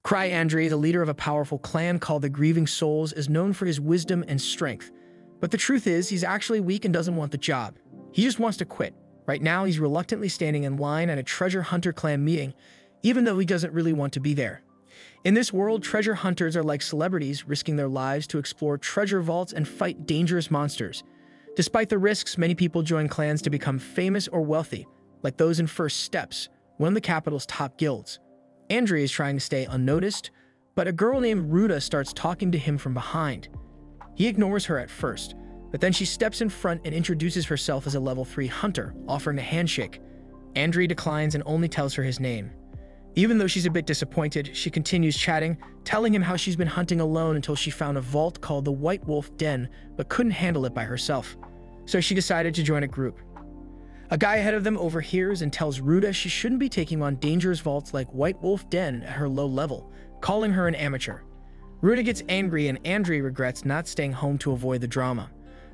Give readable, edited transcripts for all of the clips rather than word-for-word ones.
Cry Andri, the leader of a powerful clan called the Grieving Souls, is known for his wisdom and strength. But the truth is, he's actually weak and doesn't want the job. He just wants to quit. Right now, he's reluctantly standing in line at a treasure hunter clan meeting, even though he doesn't really want to be there. In this world, treasure hunters are like celebrities, risking their lives to explore treasure vaults and fight dangerous monsters. Despite the risks, many people join clans to become famous or wealthy, like those in First Steps, one of the capital's top guilds. Andri is trying to stay unnoticed, but a girl named Ruta starts talking to him from behind. He ignores her at first, but then she steps in front and introduces herself as a level 3 hunter, offering a handshake. Andri declines and only tells her his name. Even though she's a bit disappointed, she continues chatting, telling him how she's been hunting alone until she found a vault called the White Wolf Den, but couldn't handle it by herself. So she decided to join a group. A guy ahead of them overhears and tells Ruta she shouldn't be taking on dangerous vaults like White Wolf Den at her low level, calling her an amateur. Ruta gets angry and Andri regrets not staying home to avoid the drama.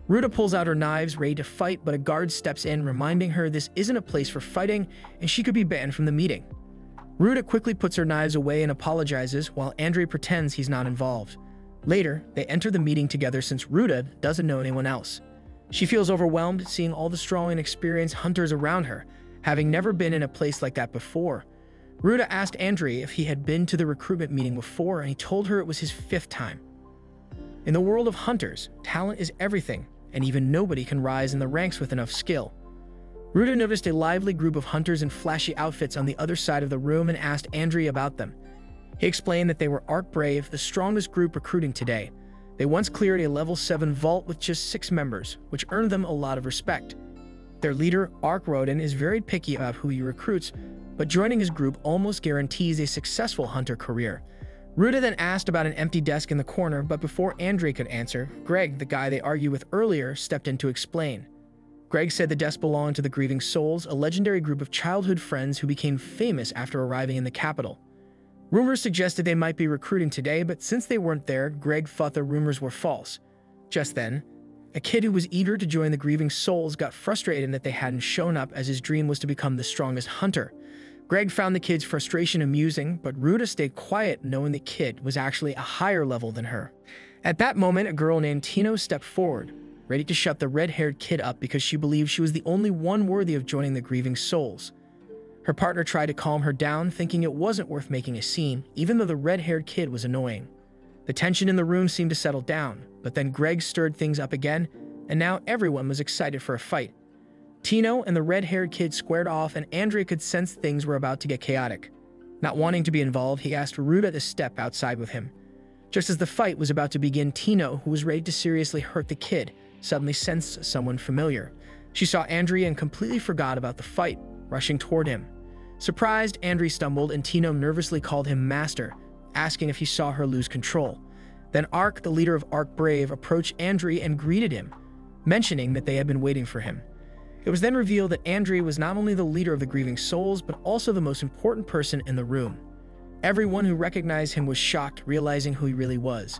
Ruta pulls out her knives, ready to fight, but a guard steps in, reminding her this isn't a place for fighting and she could be banned from the meeting. Ruta quickly puts her knives away and apologizes, while Andri pretends he's not involved. Later, they enter the meeting together since Ruta doesn't know anyone else. She feels overwhelmed seeing all the strong and experienced hunters around her, having never been in a place like that before. Ruta asked Andri if he had been to the recruitment meeting before, and he told her it was his 5th time. In the world of hunters, talent is everything, and even nobody can rise in the ranks with enough skill. Ruta noticed a lively group of hunters in flashy outfits on the other side of the room and asked Andri about them. He explained that they were Arc Brave, the strongest group recruiting today. They once cleared a level 7 vault with just 6 members, which earned them a lot of respect. Their leader, Arc Rodin, is very picky about who he recruits, but joining his group almost guarantees a successful hunter career. Ruta then asked about an empty desk in the corner, but before Andri could answer, Greg, the guy they argued with earlier, stepped in to explain. Greg said the desk belonged to the Grieving Souls, a legendary group of childhood friends who became famous after arriving in the capital. Rumors suggested they might be recruiting today, but since they weren't there, Greg thought the rumors were false. Just then, a kid who was eager to join the Grieving Souls got frustrated that they hadn't shown up, as his dream was to become the strongest hunter. Greg found the kid's frustration amusing, but Ruta stayed quiet, knowing the kid was actually a higher level than her. At that moment, a girl named Tino stepped forward, ready to shut the red-haired kid up because she believed she was the only one worthy of joining the Grieving Souls. Her partner tried to calm her down, thinking it wasn't worth making a scene, even though the red-haired kid was annoying. The tension in the room seemed to settle down, but then Greg stirred things up again, and now everyone was excited for a fight. Tino and the red-haired kid squared off, and Andri could sense things were about to get chaotic. Not wanting to be involved, he asked Ruta to step outside with him. Just as the fight was about to begin, Tino, who was ready to seriously hurt the kid, suddenly sensed someone familiar. She saw Andri and completely forgot about the fight, rushing toward him. Surprised, Andri stumbled and Tino nervously called him Master, asking if he saw her lose control. Then Arc, the leader of Arc Brave, approached Andri and greeted him, mentioning that they had been waiting for him. It was then revealed that Andri was not only the leader of the Grieving Souls, but also the most important person in the room. Everyone who recognized him was shocked, realizing who he really was.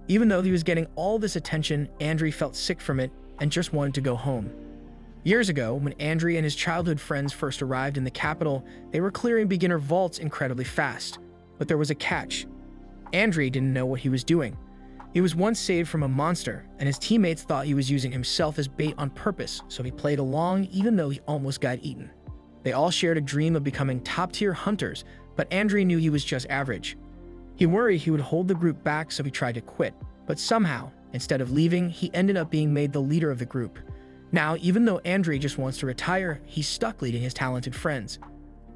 Even though he was getting all this attention, Andri felt sick from it and just wanted to go home. Years ago, when Andri and his childhood friends first arrived in the capital, they were clearing beginner vaults incredibly fast. But there was a catch. Andri didn't know what he was doing. He was once saved from a monster, and his teammates thought he was using himself as bait on purpose, so he played along even though he almost got eaten. They all shared a dream of becoming top-tier hunters, but Andri knew he was just average. He worried he would hold the group back, so he tried to quit, but somehow, instead of leaving, he ended up being made the leader of the group. Now, even though Andri just wants to retire, he's stuck leading his talented friends.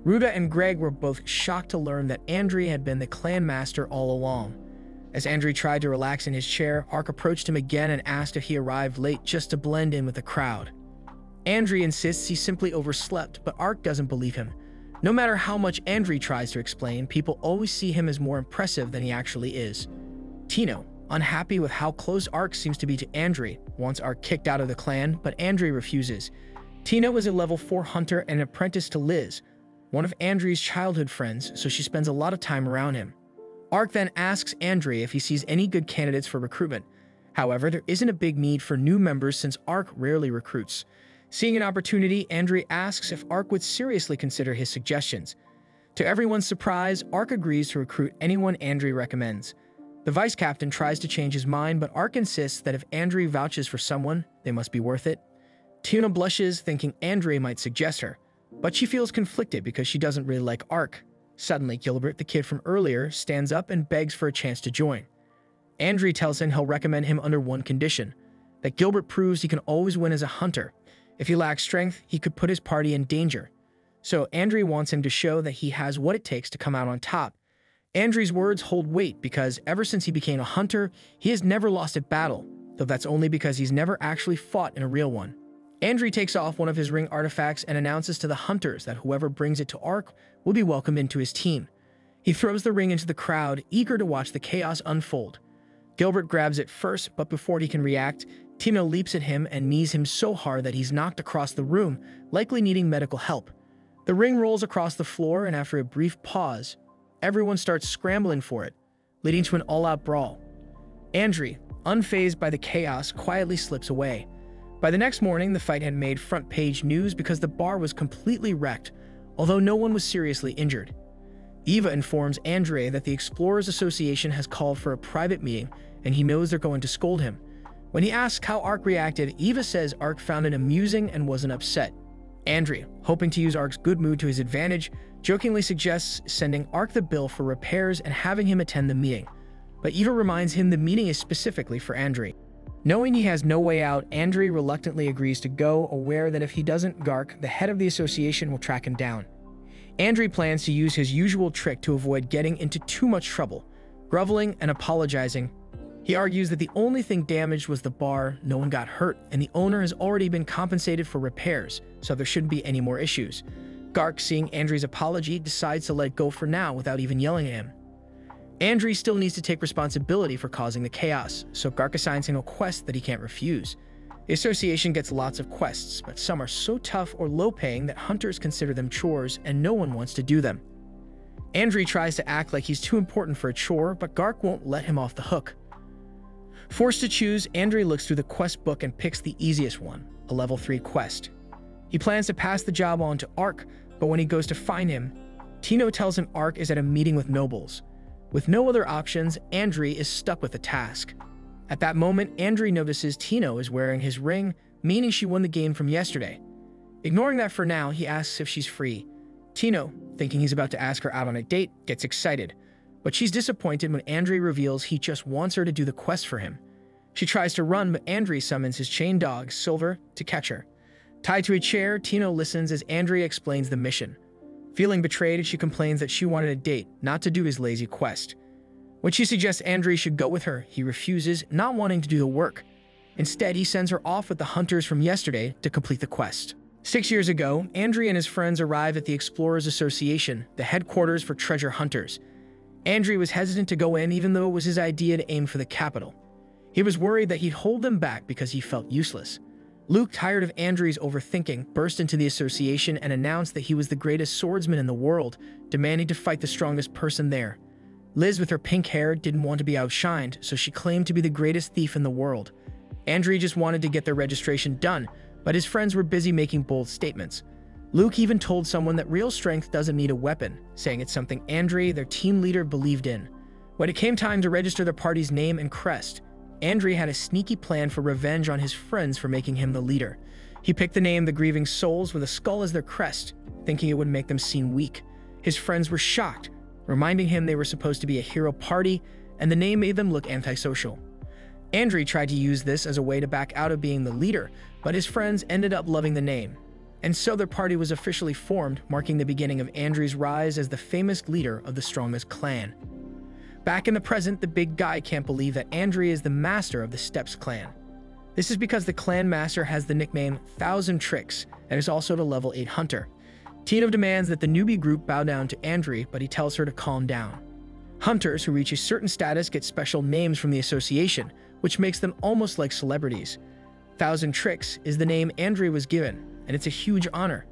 Ruta and Greg were both shocked to learn that Andri had been the clan master all along. As Andri tried to relax in his chair, Arc approached him again and asked if he arrived late just to blend in with the crowd. Andri insists he simply overslept, but Arc doesn't believe him. No matter how much Andri tries to explain, people always see him as more impressive than he actually is. Tino, unhappy with how close Arc seems to be to Andri, wants Arc kicked out of the clan, but Andri refuses. Tino is a level 4 hunter and an apprentice to Liz, one of Andri's childhood friends, so she spends a lot of time around him. Arc then asks Andri if he sees any good candidates for recruitment. However, there isn't a big need for new members since Arc rarely recruits. Seeing an opportunity, Andri asks if Arc would seriously consider his suggestions. To everyone's surprise, Ark agrees to recruit anyone Andri recommends. The vice captain tries to change his mind, but Ark insists that if Andri vouches for someone, they must be worth it. Tuna blushes, thinking Andri might suggest her, but she feels conflicted because she doesn't really like Ark. Suddenly, Gilbert, the kid from earlier, stands up and begs for a chance to join. Andri tells him he'll recommend him under one condition, that Gilbert proves he can always win as a hunter. If he lacks strength, he could put his party in danger. So Andri wants him to show that he has what it takes to come out on top. Andri's words hold weight because ever since he became a hunter, he has never lost a battle, though that's only because he's never actually fought in a real one. Andri takes off one of his ring artifacts and announces to the hunters that whoever brings it to Ark will be welcomed into his team. He throws the ring into the crowd, eager to watch the chaos unfold. Gilbert grabs it first, but before he can react, Tino leaps at him and knees him so hard that he's knocked across the room, likely needing medical help. The ring rolls across the floor, and after a brief pause, everyone starts scrambling for it, leading to an all-out brawl. Andri, unfazed by the chaos, quietly slips away. By the next morning, the fight had made front-page news because the bar was completely wrecked, although no one was seriously injured. Eva informs Andri that the Explorers Association has called for a private meeting, and he knows they're going to scold him. When he asks how Ark reacted, Eva says Ark found it amusing and wasn't upset. Andri, hoping to use Ark's good mood to his advantage, jokingly suggests sending Ark the bill for repairs and having him attend the meeting. But Eva reminds him the meeting is specifically for Andri. Knowing he has no way out, Andri reluctantly agrees to go, aware that if he doesn't, Gark, the head of the association, will track him down. Andri plans to use his usual trick to avoid getting into too much trouble. Groveling and apologizing, he argues that the only thing damaged was the bar, no one got hurt, and the owner has already been compensated for repairs, so there shouldn't be any more issues. Gark, seeing Andri's apology, decides to let it go for now without even yelling at him. Andri still needs to take responsibility for causing the chaos, so Gark assigns him a quest that he can't refuse. The association gets lots of quests, but some are so tough or low-paying that hunters consider them chores and no one wants to do them. Andri tries to act like he's too important for a chore, but Gark won't let him off the hook. Forced to choose, Andri looks through the quest book and picks the easiest one, a level 3 quest. He plans to pass the job on to Ark, but when he goes to find him, Tino tells him Ark is at a meeting with nobles. With no other options, Andri is stuck with the task. At that moment, Andri notices Tino is wearing his ring, meaning she won the game from yesterday. Ignoring that for now, he asks if she's free. Tino, thinking he's about to ask her out on a date, gets excited. But she's disappointed when Andri reveals he just wants her to do the quest for him. She tries to run, but Andri summons his chained dog, Silver, to catch her. Tied to a chair, Tino listens as Andri explains the mission. Feeling betrayed, she complains that she wanted a date, not to do his lazy quest. When she suggests Andri should go with her, he refuses, not wanting to do the work. Instead, he sends her off with the hunters from yesterday to complete the quest. 6 years ago, Andri and his friends arrived at the Explorers Association, the headquarters for treasure hunters. Andri was hesitant to go in even though it was his idea to aim for the capital. He was worried that he'd hold them back because he felt useless. Luke, tired of Andri's overthinking, burst into the association and announced that he was the greatest swordsman in the world, demanding to fight the strongest person there. Liz, with her pink hair, didn't want to be outshined, so she claimed to be the greatest thief in the world. Andri just wanted to get their registration done, but his friends were busy making bold statements. Luke even told someone that real strength doesn't need a weapon, saying it's something Andri, their team leader, believed in. When it came time to register their party's name and crest, Andri had a sneaky plan for revenge on his friends for making him the leader. He picked the name the Grieving Souls with a skull as their crest, thinking it would make them seem weak. His friends were shocked, reminding him they were supposed to be a hero party, and the name made them look antisocial. Andri tried to use this as a way to back out of being the leader, but his friends ended up loving the name. And so their party was officially formed, marking the beginning of Andri's rise as the famous leader of the strongest clan. Back in the present, the big guy can't believe that Andri is the master of the Steps clan. This is because the clan master has the nickname 1000 Tricks and is also the level 8 hunter. Tino demands that the newbie group bow down to Andri, but he tells her to calm down. Hunters who reach a certain status get special names from the association, which makes them almost like celebrities. 1000 Tricks is the name Andri was given, and it's a huge honor.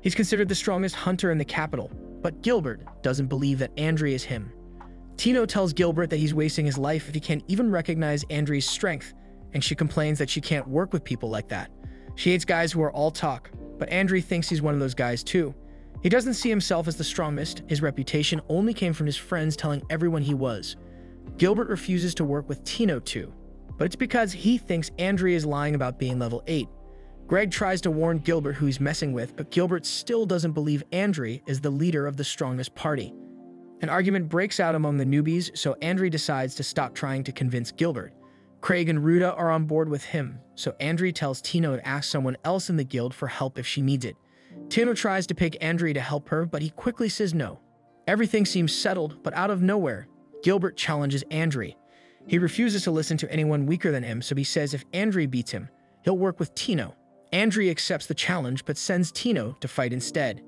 He's considered the strongest hunter in the capital, but Gilbert doesn't believe that Andri is him. Tino tells Gilbert that he's wasting his life if he can't even recognize Andri's strength, and she complains that she can't work with people like that. She hates guys who are all talk, but Andri thinks he's one of those guys too. He doesn't see himself as the strongest. His reputation only came from his friends telling everyone he was. Gilbert refuses to work with Tino too, but it's because he thinks Andrea is lying about being level 8. Greg tries to warn Gilbert who he's messing with, but Gilbert still doesn't believe Andrea is the leader of the strongest party. An argument breaks out among the newbies, so Andrea decides to stop trying to convince Gilbert. Craig and Ruta are on board with him, so Andrea tells Tino to ask someone else in the guild for help if she needs it. Tino tries to pick Andrea to help her, but he quickly says no. Everything seems settled, but out of nowhere, Gilbert challenges Andrea. He refuses to listen to anyone weaker than him, so he says if Andrea beats him, he'll work with Tino. Andrea accepts the challenge, but sends Tino to fight instead.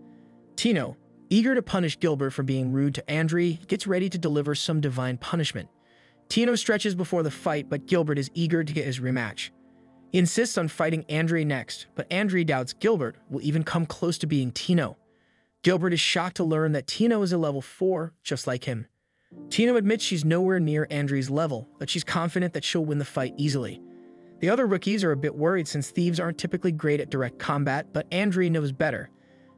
Tino, eager to punish Gilbert for being rude to Andrea, gets ready to deliver some divine punishment. Tino stretches before the fight, but Gilbert is eager to get his rematch. He insists on fighting Andrea next, but Andrea doubts Gilbert will even come close to being Tino. Gilbert is shocked to learn that Tino is a level 4, just like him. Tino admits she's nowhere near Andrea's level, but she's confident that she'll win the fight easily. The other rookies are a bit worried since thieves aren't typically great at direct combat, but Andrea knows better.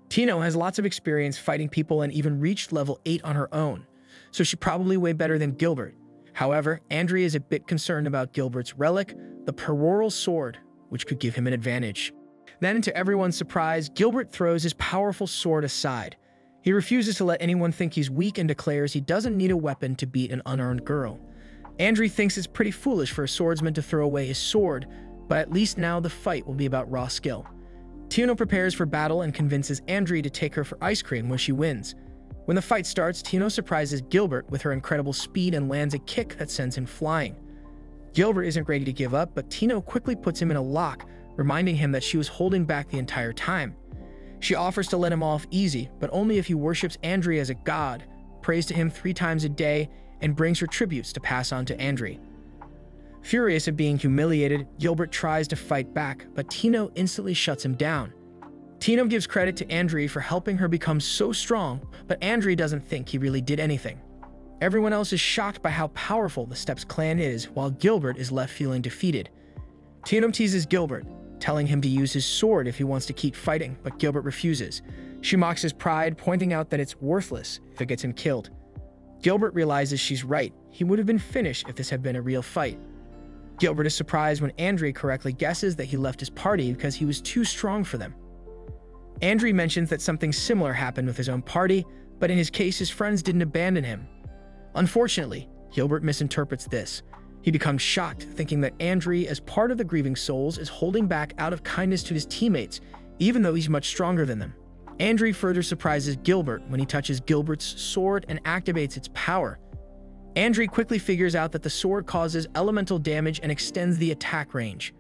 Tino has lots of experience fighting people and even reached level 8 on her own, so she's probably way better than Gilbert. However, Andrea is a bit concerned about Gilbert's relic, the peroral sword, which could give him an advantage. Then, to everyone's surprise, Gilbert throws his powerful sword aside. He refuses to let anyone think he's weak and declares he doesn't need a weapon to beat an unearned girl. Andrea thinks it's pretty foolish for a swordsman to throw away his sword, but at least now the fight will be about raw skill. Tino prepares for battle and convinces Andrea to take her for ice cream when she wins. When the fight starts, Tino surprises Gilbert with her incredible speed and lands a kick that sends him flying. Gilbert isn't ready to give up, but Tino quickly puts him in a lock, reminding him that she was holding back the entire time. She offers to let him off easy, but only if he worships Andrea as a god, prays to him 3 times a day, and brings her tributes to pass on to Andrea. Furious at being humiliated, Gilbert tries to fight back, but Tino instantly shuts him down. Tino gives credit to Andrea for helping her become so strong, but Andrea doesn't think he really did anything. Everyone else is shocked by how powerful the Steps clan is, while Gilbert is left feeling defeated. Tino teases Gilbert, telling him to use his sword if he wants to keep fighting, but Gilbert refuses. She mocks his pride, pointing out that it's worthless if it gets him killed. Gilbert realizes she's right. He would have been finished if this had been a real fight. Gilbert is surprised when Andrea correctly guesses that he left his party because he was too strong for them. Andrea mentions that something similar happened with his own party, but in his case, his friends didn't abandon him. Unfortunately, Gilbert misinterprets this. He becomes shocked, thinking that Andrea, as part of the Grieving Souls, is holding back out of kindness to his teammates, even though he's much stronger than them. Andrea further surprises Gilbert when he touches Gilbert's sword and activates its power. Andrea quickly figures out that the sword causes elemental damage and extends the attack range.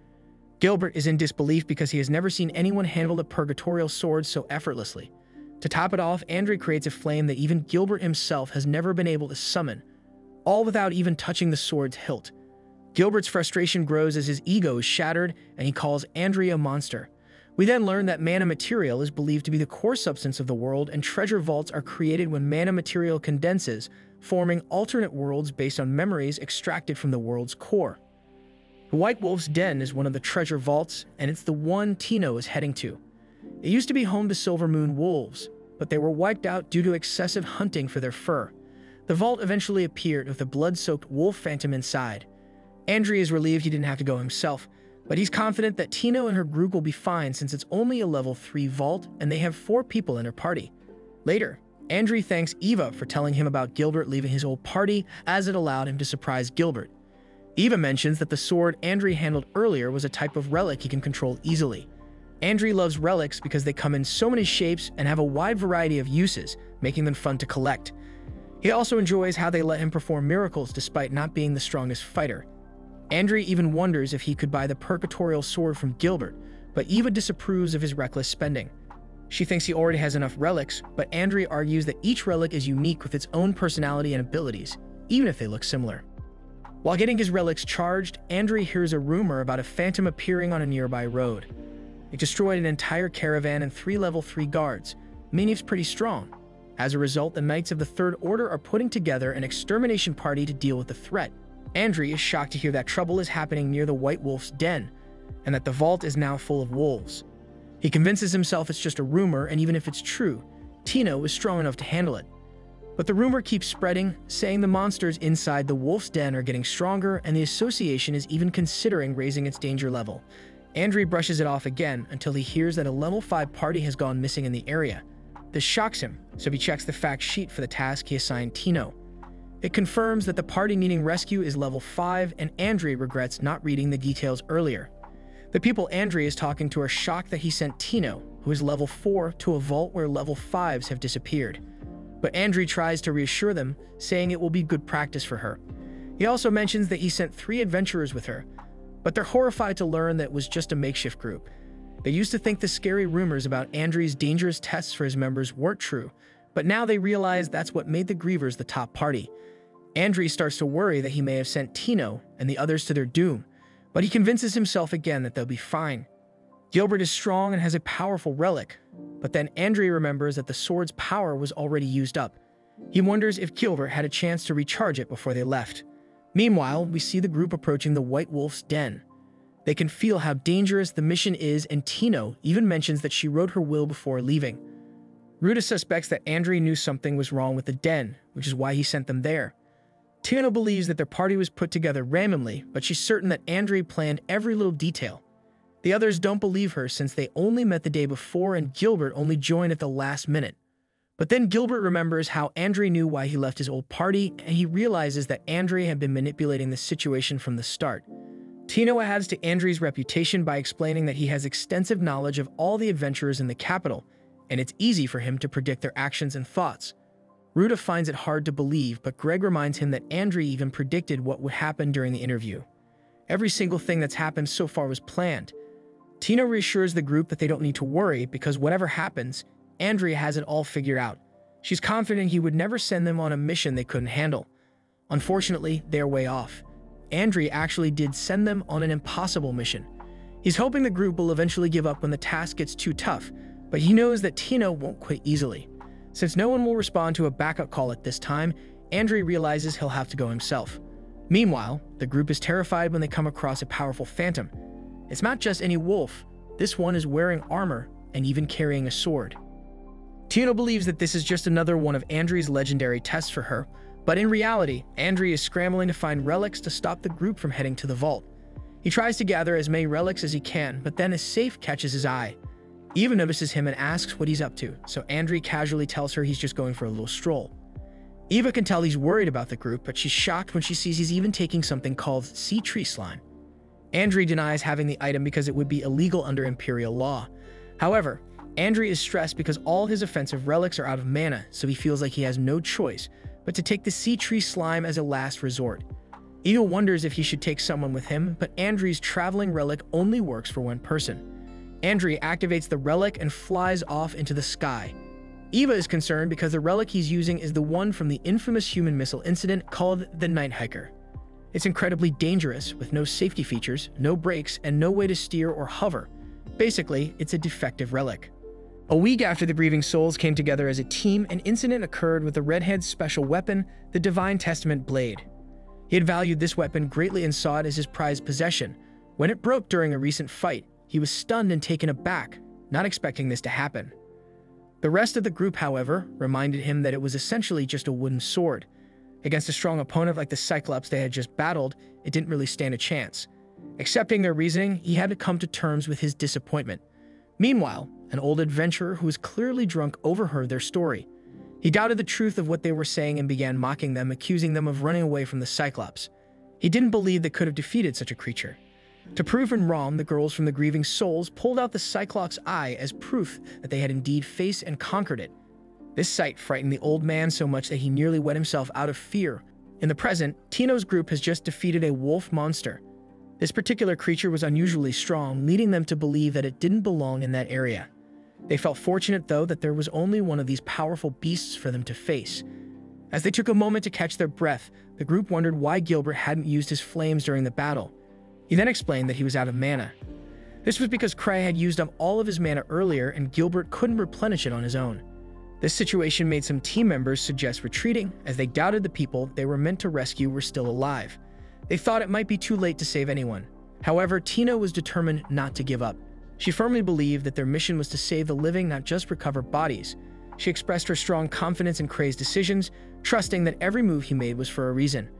Gilbert is in disbelief because he has never seen anyone handle a purgatorial sword so effortlessly. To top it off, Andrea creates a flame that even Gilbert himself has never been able to summon, all without even touching the sword's hilt. Gilbert's frustration grows as his ego is shattered and he calls Andrea a monster. We then learn that mana material is believed to be the core substance of the world, and treasure vaults are created when mana material condenses, forming alternate worlds based on memories extracted from the world's core. The White Wolf's Den is one of the treasure vaults, and it's the one Tino is heading to. It used to be home to Silver Moon wolves, but they were wiped out due to excessive hunting for their fur. The vault eventually appeared with a blood-soaked wolf phantom inside. Andrea is relieved he didn't have to go himself, but he's confident that Tino and her group will be fine since it's only a level 3 vault and they have 4 people in her party. Later, Andrea thanks Eva for telling him about Gilbert leaving his old party, as it allowed him to surprise Gilbert. Eva mentions that the sword Andrea handled earlier was a type of relic he can control easily. Andrea loves relics because they come in so many shapes and have a wide variety of uses, making them fun to collect. He also enjoys how they let him perform miracles despite not being the strongest fighter. Andrea even wonders if he could buy the purgatorial sword from Gilbert, but Eva disapproves of his reckless spending. She thinks he already has enough relics, but Andrea argues that each relic is unique with its own personality and abilities, even if they look similar. While getting his relics charged, Andrea hears a rumor about a phantom appearing on a nearby road. It destroyed an entire caravan and 3 level 3 guards, meaning it's pretty strong. As a result, the Knights of the Third Order are putting together an extermination party to deal with the threat. Andrea is shocked to hear that trouble is happening near the White Wolf's den, and that the vault is now full of wolves. He convinces himself it's just a rumor, and even if it's true, Tino was strong enough to handle it. But the rumor keeps spreading, saying the monsters inside the wolf's den are getting stronger, and the association is even considering raising its danger level. Andre brushes it off again until he hears that a level 5 party has gone missing in the area. This shocks him, so he checks the fact sheet for the task he assigned Tino. It confirms that the party needing rescue is level 5, and Andre regrets not reading the details earlier. The people Andre is talking to are shocked that he sent Tino, who is level 4, to a vault where level 5s have disappeared. But Andre tries to reassure them, saying it will be good practice for her. He also mentions that he sent 3 adventurers with her, but they're horrified to learn that it was just a makeshift group. They used to think the scary rumors about Andre's dangerous tests for his members weren't true, but now they realize that's what made the Grievers the top party. Andre starts to worry that he may have sent Tino and the others to their doom, but he convinces himself again that they'll be fine. Gilbert is strong and has a powerful relic, but then Andre remembers that the sword's power was already used up. He wonders if Gilbert had a chance to recharge it before they left. Meanwhile, we see the group approaching the White Wolf's den. They can feel how dangerous the mission is, and Tino even mentions that she wrote her will before leaving. Ruta suspects that Andre knew something was wrong with the den, which is why he sent them there. Tino believes that their party was put together randomly, but she's certain that Andre planned every little detail. The others don't believe her since they only met the day before and Gilbert only joined at the last minute. But then Gilbert remembers how Andre knew why he left his old party, and he realizes that Andre had been manipulating the situation from the start. Tino adds to Andre's reputation by explaining that he has extensive knowledge of all the adventurers in the capital, and it's easy for him to predict their actions and thoughts. Ruta finds it hard to believe, but Greg reminds him that Andre even predicted what would happen during the interview. Every single thing that's happened so far was planned. Tino reassures the group that they don't need to worry because whatever happens, Andre has it all figured out. She's confident he would never send them on a mission they couldn't handle. Unfortunately, they're way off. Andre actually did send them on an impossible mission. He's hoping the group will eventually give up when the task gets too tough, but he knows that Tino won't quit easily. Since no one will respond to a backup call at this time, Andre realizes he'll have to go himself. Meanwhile, the group is terrified when they come across a powerful phantom. It's not just any wolf, this one is wearing armor and even carrying a sword. Tino believes that this is just another one of Andre's legendary tests for her, but in reality, Andre is scrambling to find relics to stop the group from heading to the vault. He tries to gather as many relics as he can, but then a safe catches his eye. Eva notices him and asks what he's up to, so Andre casually tells her he's just going for a little stroll. Eva can tell he's worried about the group, but she's shocked when she sees he's even taking something called sea tree slime. Andre denies having the item because it would be illegal under Imperial law. However, Andre is stressed because all his offensive relics are out of mana, so he feels like he has no choice but to take the sea tree slime as a last resort. Eva wonders if he should take someone with him, but Andre's traveling relic only works for one person. Andre activates the relic and flies off into the sky. Eva is concerned because the relic he's using is the one from the infamous human missile incident called the Night Hiker. It's incredibly dangerous, with no safety features, no brakes, and no way to steer or hover. Basically, it's a defective relic. A week after the Grieving Souls came together as a team, an incident occurred with the Redhead's special weapon, the Divine Testament Blade. He had valued this weapon greatly and saw it as his prized possession. When it broke during a recent fight, he was stunned and taken aback, not expecting this to happen. The rest of the group, however, reminded him that it was essentially just a wooden sword. Against a strong opponent like the Cyclops they had just battled, it didn't really stand a chance. Accepting their reasoning, he had to come to terms with his disappointment. Meanwhile, an old adventurer who was clearly drunk overheard their story. He doubted the truth of what they were saying and began mocking them, accusing them of running away from the Cyclops. He didn't believe they could have defeated such a creature. To prove him wrong, the girls from the Grieving Souls pulled out the Cyclops' eye as proof that they had indeed faced and conquered it. This sight frightened the old man so much that he nearly wet himself out of fear. In the present, Tino's group has just defeated a wolf monster. This particular creature was unusually strong, leading them to believe that it didn't belong in that area. They felt fortunate, though, that there was only one of these powerful beasts for them to face. As they took a moment to catch their breath, the group wondered why Gilbert hadn't used his flames during the battle. He then explained that he was out of mana. This was because Cray had used up all of his mana earlier and Gilbert couldn't replenish it on his own. This situation made some team members suggest retreating, as they doubted the people they were meant to rescue were still alive. They thought it might be too late to save anyone. However, Tino was determined not to give up. She firmly believed that their mission was to save the living, not just recover bodies. She expressed her strong confidence in Crei's decisions, trusting that every move he made was for a reason.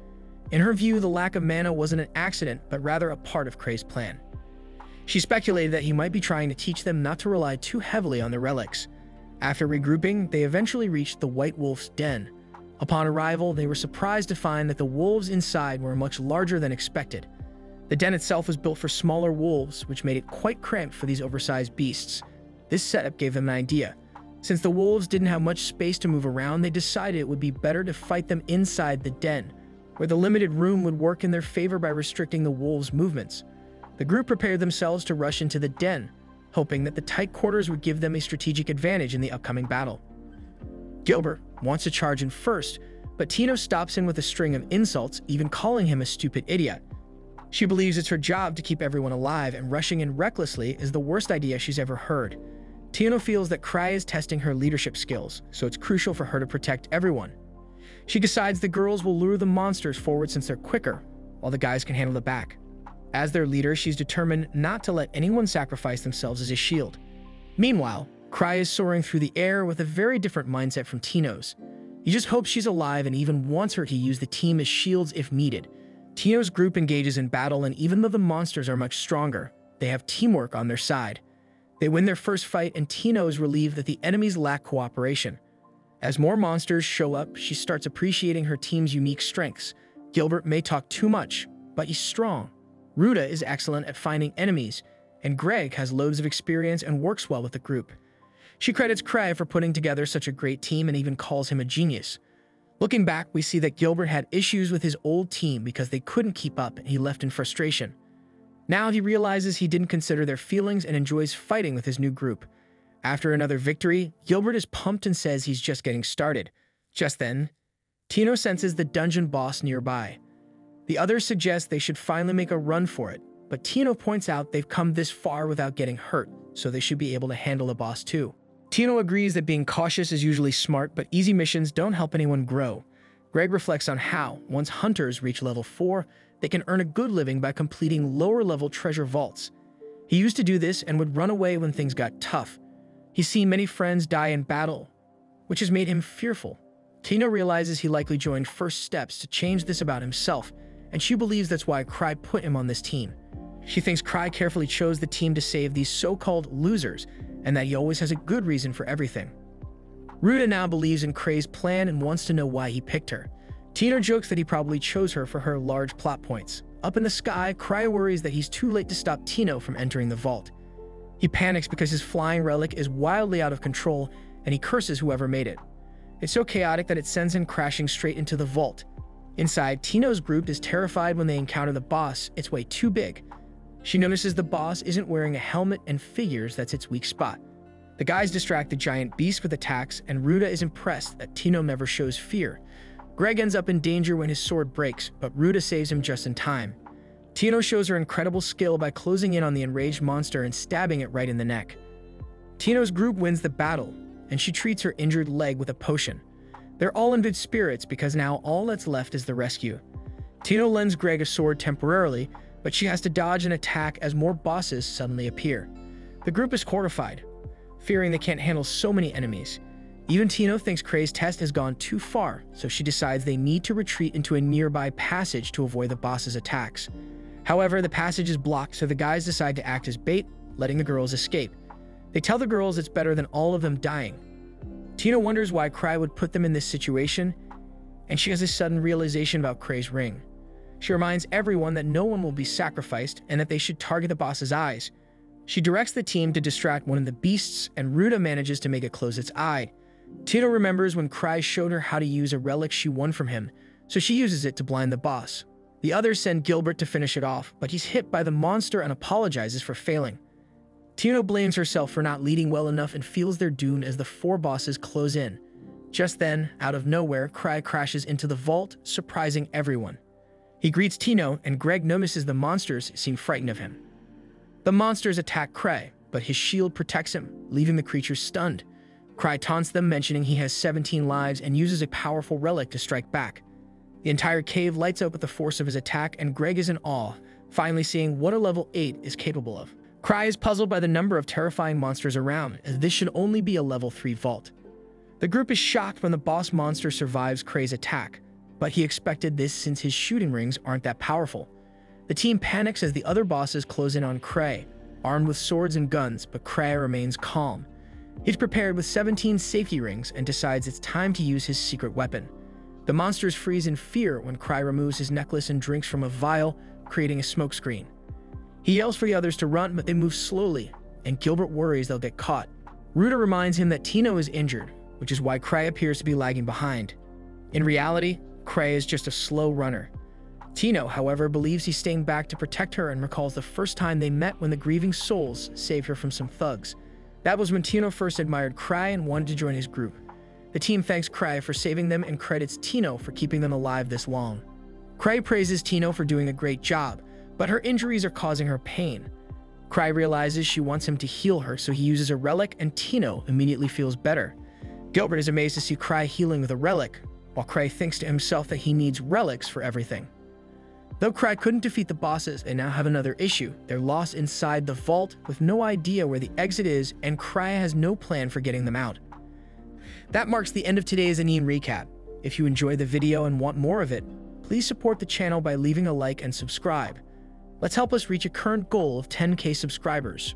In her view, the lack of mana wasn't an accident, but rather a part of Crei's plan. She speculated that he might be trying to teach them not to rely too heavily on their relics. After regrouping, they eventually reached the White Wolf's den. Upon arrival, they were surprised to find that the wolves inside were much larger than expected. The den itself was built for smaller wolves, which made it quite cramped for these oversized beasts. This setup gave them an idea. Since the wolves didn't have much space to move around, they decided it would be better to fight them inside the den, where the limited room would work in their favor by restricting the wolves' movements. The group prepared themselves to rush into the den, hoping that the tight quarters would give them a strategic advantage in the upcoming battle. Gilbert wants to charge in first, but Tino stops him with a string of insults, even calling him a stupid idiot. She believes it's her job to keep everyone alive, and rushing in recklessly is the worst idea she's ever heard. Tino feels that Crei is testing her leadership skills, so it's crucial for her to protect everyone. She decides the girls will lure the monsters forward since they're quicker, while the guys can handle the back. As their leader, she's determined not to let anyone sacrifice themselves as a shield. Meanwhile, Crei is soaring through the air with a very different mindset from Tino's. He just hopes she's alive and even wants her to use the team as shields if needed. Tino's group engages in battle, and even though the monsters are much stronger, they have teamwork on their side. They win their first fight, and Tino is relieved that the enemies lack cooperation. As more monsters show up, she starts appreciating her team's unique strengths. Gilbert may talk too much, but he's strong. Ruta is excellent at finding enemies, and Greg has loads of experience and works well with the group. She credits Crei for putting together such a great team and even calls him a genius. Looking back, we see that Gilbert had issues with his old team because they couldn't keep up, and he left in frustration. Now he realizes he didn't consider their feelings and enjoys fighting with his new group. After another victory, Gilbert is pumped and says he's just getting started. Just then, Tino senses the dungeon boss nearby. The others suggest they should finally make a run for it, but Tino points out they've come this far without getting hurt, so they should be able to handle the boss too. Tino agrees that being cautious is usually smart, but easy missions don't help anyone grow. Greg reflects on how, once hunters reach level 4, they can earn a good living by completing lower-level treasure vaults. He used to do this and would run away when things got tough. He's seen many friends die in battle, which has made him fearful. Tino realizes he likely joined First Steps to change this about himself, and she believes that's why Crei put him on this team. She thinks Crei carefully chose the team to save these so-called losers, and that he always has a good reason for everything. Ruta now believes in Crei's plan and wants to know why he picked her. Tino jokes that he probably chose her for her large plot points. Up in the sky, Crei worries that he's too late to stop Tino from entering the vault. He panics because his flying relic is wildly out of control, and he curses whoever made it. It's so chaotic that it sends him crashing straight into the vault. Inside, Tino's group is terrified when they encounter the boss. It's way too big. She notices the boss isn't wearing a helmet and figures that's its weak spot. The guys distract the giant beast with attacks, and Ruta is impressed that Tino never shows fear. Greg ends up in danger when his sword breaks, but Ruta saves him just in time. Tino shows her incredible skill by closing in on the enraged monster and stabbing it right in the neck. Tino's group wins the battle, and she treats her injured leg with a potion. They're all in good spirits because now all that's left is the rescue. Tino lends Greg a sword temporarily, but she has to dodge an attack as more bosses suddenly appear. The group is horrified, fearing they can't handle so many enemies. Even Tino thinks Crei's test has gone too far, so she decides they need to retreat into a nearby passage to avoid the boss's attacks. However, the passage is blocked, so the guys decide to act as bait, letting the girls escape. They tell the girls it's better than all of them dying. Tino wonders why Crei would put them in this situation, and she has a sudden realization about Crei's ring. She reminds everyone that no one will be sacrificed and that they should target the boss's eyes. She directs the team to distract one of the beasts, and Ruta manages to make it close its eye. Tino remembers when Crei showed her how to use a relic she won from him, so she uses it to blind the boss. The others send Gilbert to finish it off, but he's hit by the monster and apologizes for failing. Tino blames herself for not leading well enough and feels they're doomed as the 4 bosses close in. Just then, out of nowhere, Crei crashes into the vault, surprising everyone. He greets Tino, and Greg notices the monsters seem frightened of him. The monsters attack Crei, but his shield protects him, leaving the creatures stunned. Crei taunts them, mentioning he has 17 lives, and uses a powerful relic to strike back. The entire cave lights up with the force of his attack, and Greg is in awe, finally seeing what a level 8 is capable of. Crei is puzzled by the number of terrifying monsters around, as this should only be a level 3 vault. The group is shocked when the boss monster survives Kray's attack, but he expected this since his shooting rings aren't that powerful. The team panics as the other bosses close in on Kray, armed with swords and guns, but Kray remains calm. He's prepared with 17 safety rings and decides it's time to use his secret weapon. The monsters freeze in fear when Kray removes his necklace and drinks from a vial, creating a smokescreen. He yells for the others to run, but they move slowly, and Gilbert worries they'll get caught. Ruta reminds him that Tino is injured, which is why Kray appears to be lagging behind. In reality, Kray is just a slow runner. Tino, however, believes he's staying back to protect her and recalls the first time they met when the Grieving Souls saved her from some thugs. That was when Tino first admired Kray and wanted to join his group. The team thanks Kray for saving them and credits Tino for keeping them alive this long. Kray praises Tino for doing a great job, but her injuries are causing her pain. Kray realizes she wants him to heal her, so he uses a relic and Tino immediately feels better. Gilbert is amazed to see Kray healing with a relic, while Kray thinks to himself that he needs relics for everything. Though Kray couldn't defeat the bosses, they now have another issue. They're lost inside the vault with no idea where the exit is, and Kray has no plan for getting them out. That marks the end of today's anime recap. If you enjoyed the video and want more of it, please support the channel by leaving a like and subscribe. Let's help us reach a current goal of 10K subscribers.